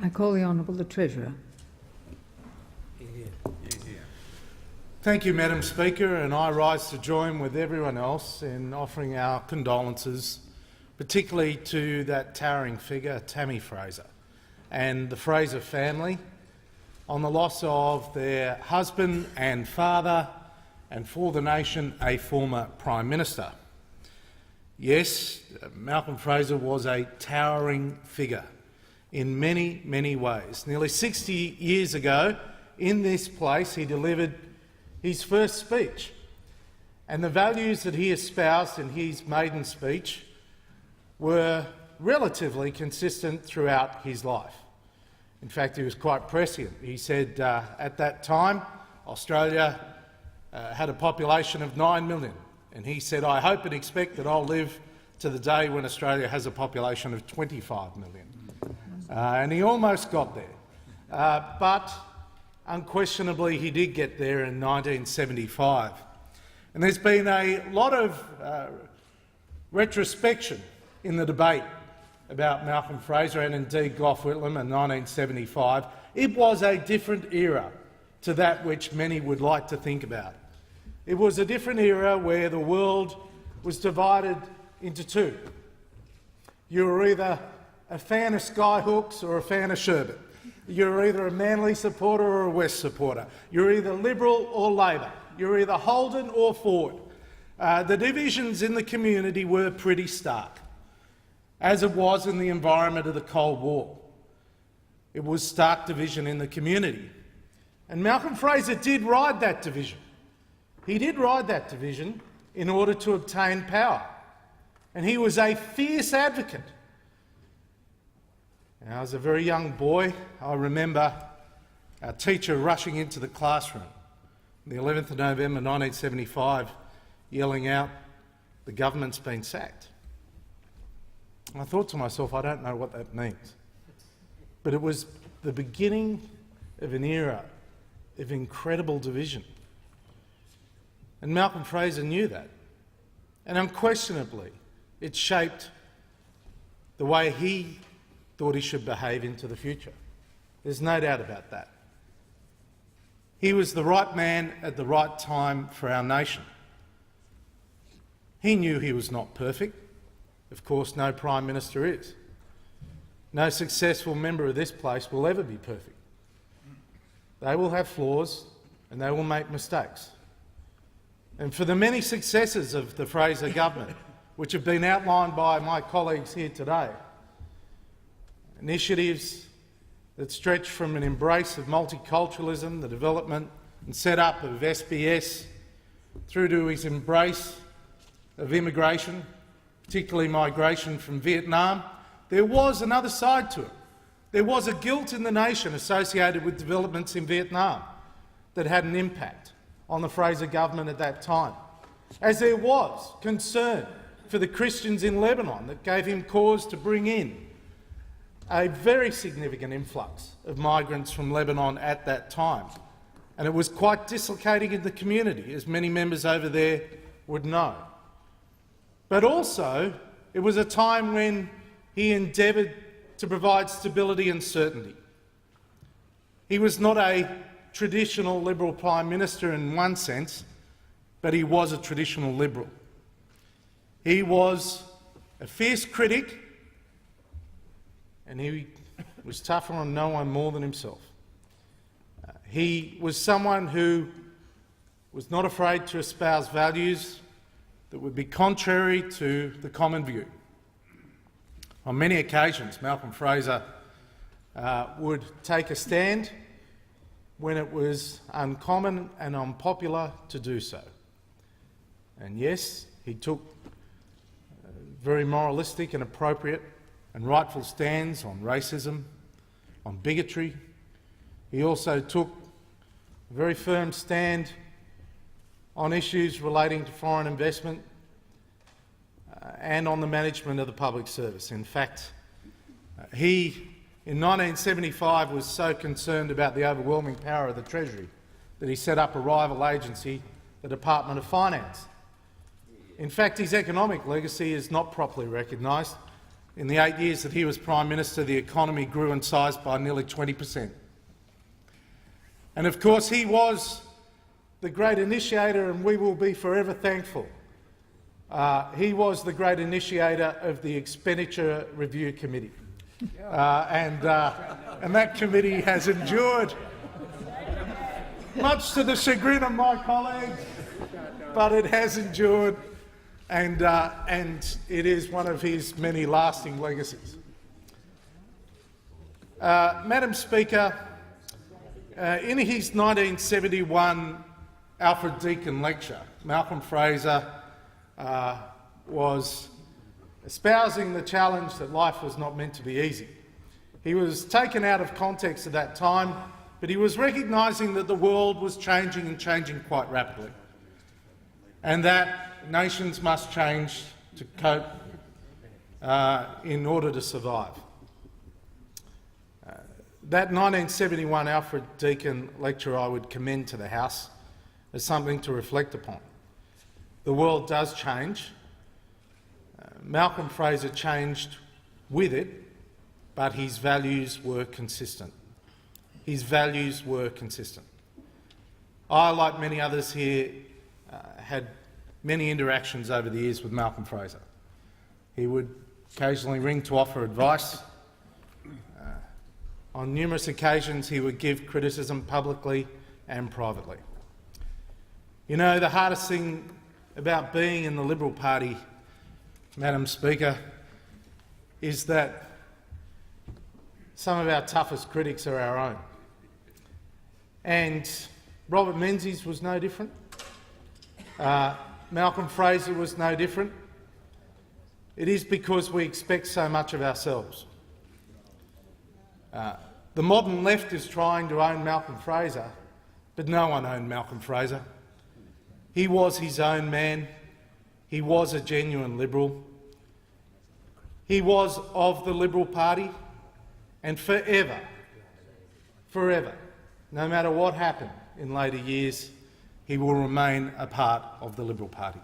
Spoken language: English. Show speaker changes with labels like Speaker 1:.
Speaker 1: I call the Honourable the Treasurer.
Speaker 2: Thank you, Madam Speaker, and I rise to join with everyone else in offering our condolences, particularly to that towering figure, Tammy Fraser, and the Fraser family on the loss of their husband and father, and for the nation, a former Prime Minister. Yes, Malcolm Fraser was a towering figure in many, many ways. Nearly 60 years ago, in this place, he delivered his first speech, and the values that he espoused in his maiden speech were relatively consistent throughout his life. In fact, he was quite prescient. He said at that time Australia had a population of 9 million, and he said, "I hope and expect that I'll live to the day when Australia has a population of 25 million." And he almost got there, but unquestionably he did get there in 1975. And there's been a lot of retrospection in the debate about Malcolm Fraser and indeed Gough Whitlam in 1975. It was a different era to that which many would like to think about. It was a different era where the world was divided into two. You were either a fan of Skyhooks or a fan of Sherbet. You're either a Manly supporter or a West supporter. You're either Liberal or Labor. You're either Holden or Ford. The divisions in the community were pretty stark, as it was in the environment of the Cold War. It was stark division in the community. And Malcolm Fraser did ride that division. He did ride that division in order to obtain power. And he was a fierce advocate. Now, as a very young boy, I remember our teacher rushing into the classroom on the 11th of November 1975, yelling out, "The government's been sacked." And I thought to myself, I don't know what that means. But it was the beginning of an era of incredible division. And Malcolm Fraser knew that. And unquestionably, it shaped the way he thought he should behave into the future. There's no doubt about that. He was the right man at the right time for our nation. He knew he was not perfect. Of course, no Prime Minister is. No successful member of this place will ever be perfect. They will have flaws and they will make mistakes. And for the many successes of the Fraser government, which have been outlined by my colleagues here today, initiatives that stretch from an embrace of multiculturalism, the development and set-up of SBS, through to his embrace of immigration, particularly migration from Vietnam, there was another side to it. There was a guilt in the nation associated with developments in Vietnam that had an impact on the Fraser government at that time, as there was concern for the Christians in Lebanon that gave him cause to bring in a very significant influx of migrants from Lebanon at that time. And it was quite dislocating in the community, as many members over there would know. But also, it was a time when he endeavoured to provide stability and certainty. He was not a traditional Liberal Prime Minister in one sense, but he was a traditional Liberal. He was a fierce critic, and he was tougher on no one more than himself. He was someone who was not afraid to espouse values that would be contrary to the common view. On many occasions, Malcolm Fraser would take a stand when it was uncommon and unpopular to do so. And yes, he took very moralistic and appropriate and rightful stands on racism, on bigotry. He also took a very firm stand on issues relating to foreign investment and on the management of the public service. In fact, he, in 1975, was so concerned about the overwhelming power of the Treasury that he set up a rival agency, the Department of Finance. In fact, his economic legacy is not properly recognised. In the 8 years that he was Prime Minister, the economy grew in size by nearly 20%. And of course, he was the great initiator, and we will be forever thankful. He was the great initiator of the Expenditure Review Committee. And that committee has endured, much to the chagrin of my colleagues, but it has endured, and it is one of his many lasting legacies. Madam Speaker, in his 1971 Alfred Deakin lecture, Malcolm Fraser was espousing the challenge that life was not meant to be easy. He was taken out of context at that time, but he was recognising that the world was changing and changing quite rapidly, and that nations must change to cope in order to survive. That 1971 Alfred Deakin lecture I would commend to the House as something to reflect upon. The world does change. Malcolm Fraser changed with it, but his values were consistent. His values were consistent. I, like many others here, had many interactions over the years with Malcolm Fraser. He would occasionally ring to offer advice. On numerous occasions he would give criticism publicly and privately. You know, the hardest thing about being in the Liberal Party, Madam Speaker, is that some of our toughest critics are our own. And Robert Menzies was no different. Malcolm Fraser was no different. It is because we expect so much of ourselves. The modern left is trying to own Malcolm Fraser, but no one owned Malcolm Fraser. He was his own man. He was a genuine Liberal. He was of the Liberal Party, and forever, no matter what happened in later years, he will remain a part of the Liberal Party.